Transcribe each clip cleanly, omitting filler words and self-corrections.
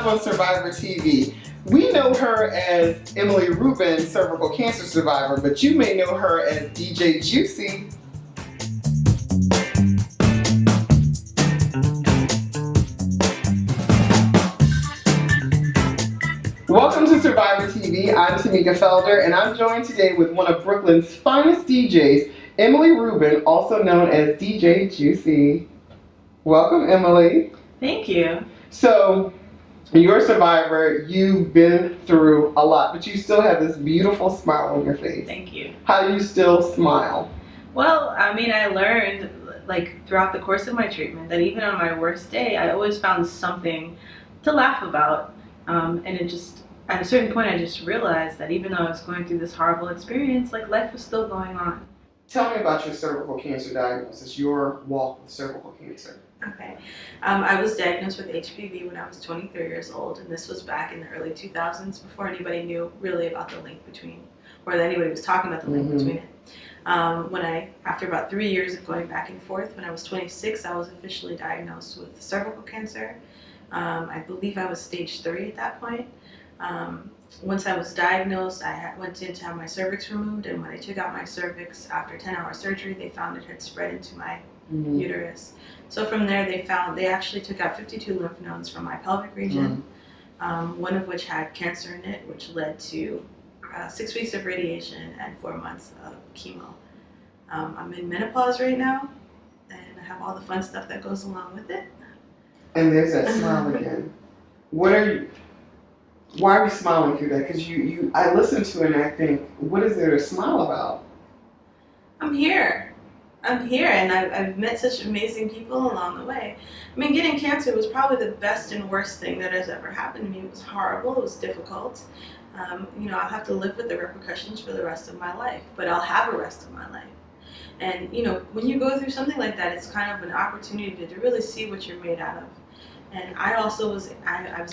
live on Survivor TV. We know her as Emily Rubin, cervical cancer survivor, but you may know her as DJ Juicy. Welcome to Survivor TV. I'm Tamika Felder, and I'm joined today with one of Brooklyn's finest DJs, Emily Rubin, also known as DJ Juicy. Welcome, Emily. Thank you. So, you're a survivor. You've been through a lot, but you still have this beautiful smile on your face. Thank you. How do you still smile? Well, I mean, I learned throughout the course of my treatment that even on my worst day, I always found something to laugh about. And it just, at a certain point, I just realized that even though I was going through this horrible experience, life was still going on. Tell me about your cervical cancer diagnosis, your walk with cervical cancer. Okay. I was diagnosed with HPV when I was 23 years old, and this was back in the early 2000s before anybody knew really about the link between, or that anybody was talking about the link between it. After about 3 years of going back and forth, when I was 26, I was officially diagnosed with cervical cancer. I believe I was stage 3 at that point. Once I was diagnosed, I went in to have my cervix removed, and when they took out my cervix after 10-hour surgery, they found it had spread into my uterus. So from there, they actually took out 52 lymph nodes from my pelvic region, one of which had cancer in it, which led to 6 weeks of radiation and 4 months of chemo. I'm in menopause right now, and I have all the fun stuff that goes along with it. And there's that smile again. Why are you smiling through that? Because I listen to it and I think, what is there to smile about? I'm here, and I've met such amazing people along the way. I mean, getting cancer was probably the best and worst thing that has ever happened to me. It was horrible, it was difficult. I'll have to live with the repercussions for the rest of my life, but I'll have a rest of my life. And, when you go through something like that, it's kind of an opportunity to really see what you're made out of. And I also was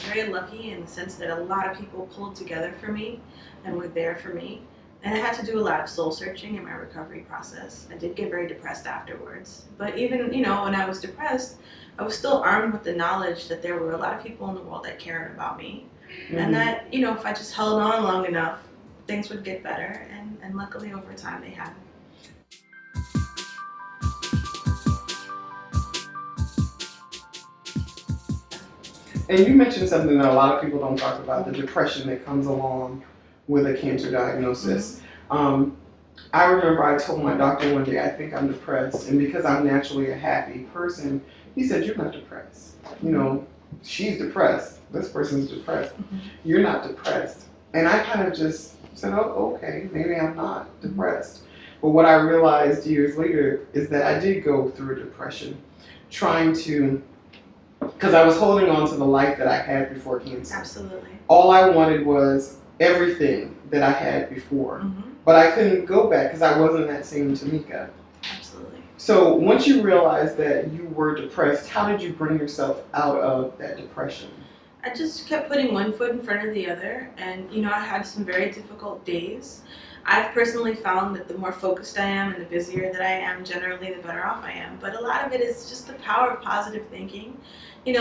very lucky in the sense that a lot of people pulled together for me and were there for me. And I had to do a lot of soul searching in my recovery process. I did get very depressed afterwards. But even, when I was depressed, I was still armed with the knowledge that there were a lot of people in the world that cared about me. And that, if I just held on long enough, things would get better. And luckily over time they have. And you mentioned something that a lot of people don't talk about, the depression that comes along with a cancer diagnosis. I remember I told my doctor one day, I think I'm depressed. And because I'm naturally a happy person, he said, you're not depressed. She's depressed. This person's depressed. You're not depressed. And I kind of just said, oh, okay, maybe I'm not depressed. But what I realized years later is that I did go through a depression, because I was holding on to the life that I had before cancer. Absolutely. All I wanted was everything that I had before. But I couldn't go back because I wasn't that same Tamika. Absolutely. So once you realized that you were depressed, how did you bring yourself out of that depression? I just kept putting one foot in front of the other, and I had some very difficult days. I've personally found that the more focused I am and the busier that I am, generally the better off I am. But a lot of it is just the power of positive thinking. You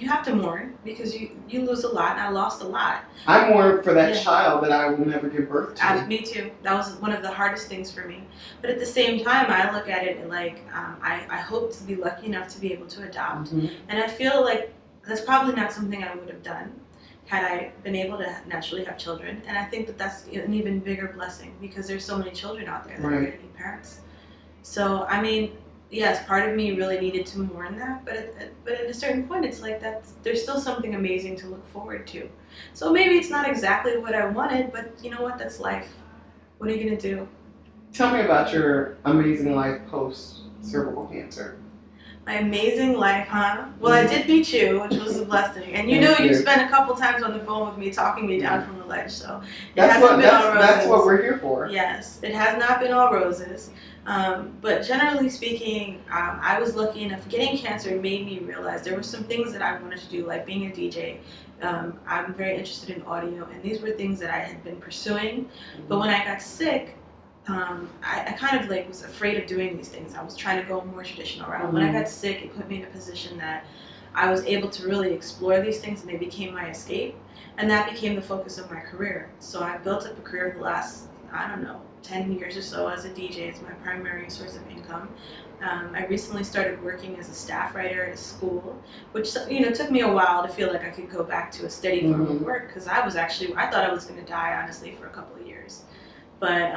have to mourn because you lose a lot, and I lost a lot. I mourn for that child that I will never give birth to. Me too. That was one of the hardest things for me. But at the same time, I look at it like I hope to be lucky enough to be able to adopt. And I feel like that's probably not something I would have done had I been able to naturally have children. And I think that that's an even bigger blessing because there's so many children out there that are going to need parents. So, I mean, yes, part of me really needed to mourn that, but at a certain point, it's like there's still something amazing to look forward to. So maybe it's not exactly what I wanted, but you know what? That's life. What are you going to do? Tell me about your amazing life post-cervical cancer. My amazing life, huh? Well, I did meet you, which was a blessing. And you spent a couple times on the phone with me talking me down from the ledge, so that's what we're here for. Yes, it has not been all roses. But generally speaking, I was lucky enough. Getting cancer made me realize there were some things that I wanted to do, like being a DJ. I'm very interested in audio, and these were things that I had been pursuing. But when I got sick, I kind of was afraid of doing these things. I was trying to go a more traditional route. When I got sick, it put me in a position that I was able to really explore these things, and they became my escape, and that became the focus of my career. So I built up a career the last, I don't know, 10 years or so as a DJ. It's my primary source of income. I recently started working as a staff writer at a school, which took me a while to feel like I could go back to a steady form of work, because I thought I was going to die, honestly, for a couple of years. But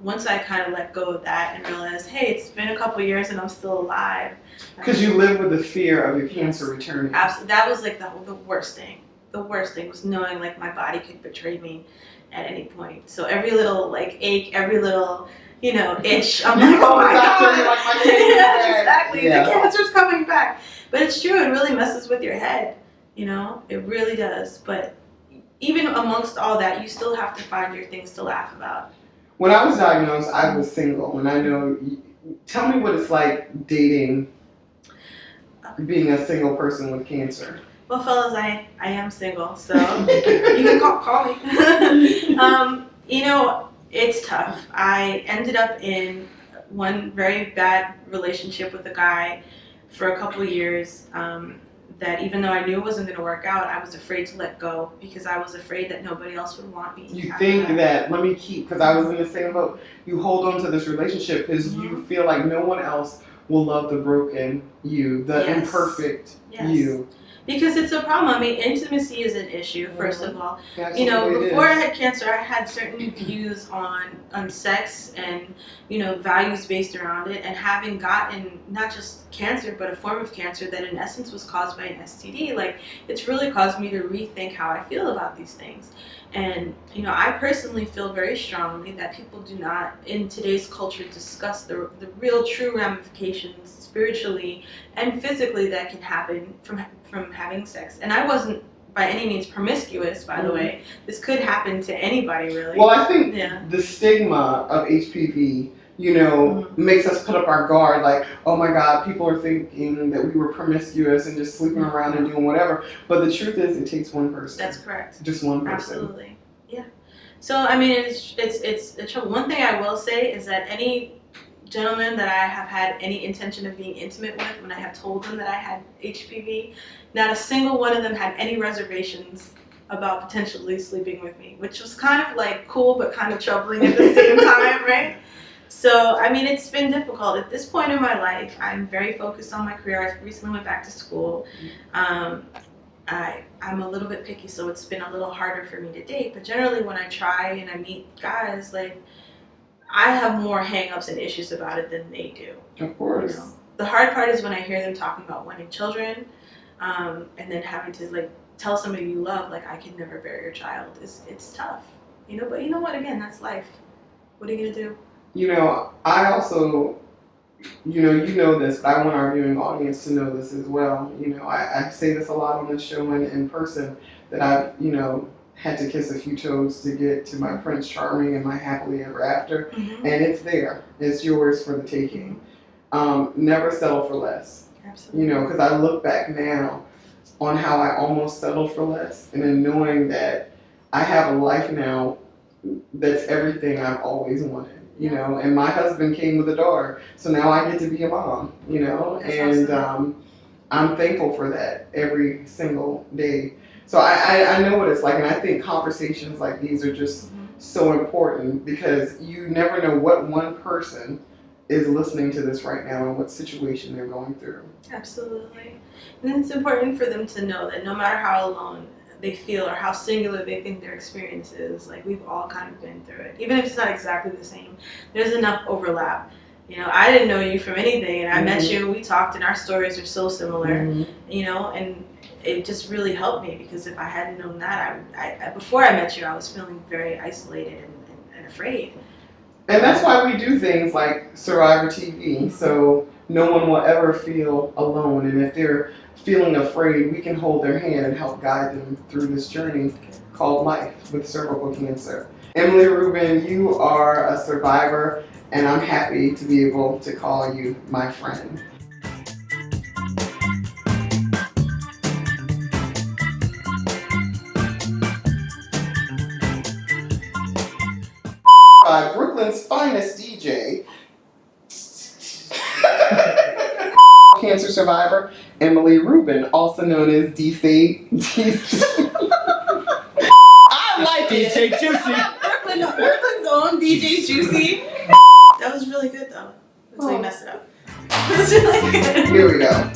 once I kind of let go of that and realized, hey, it's been a couple of years and I'm still alive. Because you live with the fear of your cancer returning. Absolutely. That was like the worst thing. The worst thing was knowing like my body could betray me at any point. So every little like ache, every little itch, I'm like, oh my god, like, my cancer's exactly. Yeah. The cancer's coming back. But it's true. It really messes with your head. It really does. But even amongst all that, you still have to find your things to laugh about. When I was diagnosed, I was single, and I know. Tell me what it's like dating, being a single person with cancer. Well, fellas, I am single, so you can call me. It's tough. I ended up in one very bad relationship with a guy for a couple of years. That even though I knew it wasn't going to work out, I was afraid to let go because I was afraid that nobody else would want me. You think that, let me keep, because I was in the same boat, you hold on to this relationship because you feel like no one else will love the broken you, the imperfect you. Because it's a problem. I mean, intimacy is an issue, first of all. Absolutely Before I had cancer, I had certain views on sex and, values based around it. And having gotten not just cancer, but a form of cancer that in essence was caused by an STD, like, it's really caused me to rethink how I feel about these things. And, I personally feel very strongly that people do not, in today's culture, discuss the real true ramifications spiritually and physically that can happen from having sex. And I wasn't by any means promiscuous, by the way. This could happen to anybody, really. Well, I think the stigma of HPV, makes us put up our guard, like, oh my God, people are thinking that we were promiscuous and just sleeping around and doing whatever. But the truth is, it takes one person. That's correct. Just one person. Absolutely. Yeah. So, I mean, it's a trouble. One thing I will say is that any gentlemen that I have had any intention of being intimate with, when I have told them that I had HPV, not a single one of them had any reservations about potentially sleeping with me, which was kind of like cool but kind of troubling at the same time, right? So, I mean, it's been difficult. At this point in my life, I'm very focused on my career. I recently went back to school. I'm a little bit picky, so it's been a little harder for me to date. But generally, when I try and I meet guys, like, I have more hang-ups and issues about it than they do. Of course. The hard part is when I hear them talking about wanting children, and then having to, like, tell somebody you love, like, I can never bear your child. It's tough, But you know what? Again, that's life. What are you gonna do? I also, you know this, but I want our viewing audience to know this as well. I say this a lot on the show and in person, that I've, had to kiss a few toes to get to my Prince Charming and my happily ever after. And it's there. It's yours for the taking. Never settle for less. Absolutely. Because I look back now on how I almost settled for less, and then knowing that I have a life now that's everything I've always wanted. And my husband came with a daughter, so now I get to be a mom, and I'm thankful for that every single day. So I know what it's like, and I think conversations like these are just so important, because you never know what one person is listening to this right now and what situation they're going through. Absolutely. And it's important for them to know that no matter how alone they feel or how singular they think their experience is, like, we've all kind of been through it. Even if it's not exactly the same, there's enough overlap. I didn't know you from anything, and I met you, we talked, and our stories are so similar, and it just really helped me, because if I hadn't known that, I before I met you, I was feeling very isolated and afraid. And that's why we do things like Survivor TV, so no one will ever feel alone, and if they're feeling afraid, we can hold their hand and help guide them through this journey called life with cervical cancer. Emily Rubin, you are a survivor, and I'm happy to be able to call you my friend. Brooklyn's finest DJ. cancer survivor, Emily Rubin, also known as DC. I like it. DJ Juicy. Brooklyn's own DJ Juicy. That was really good though. Until you messed it up. It was really good. Here we go.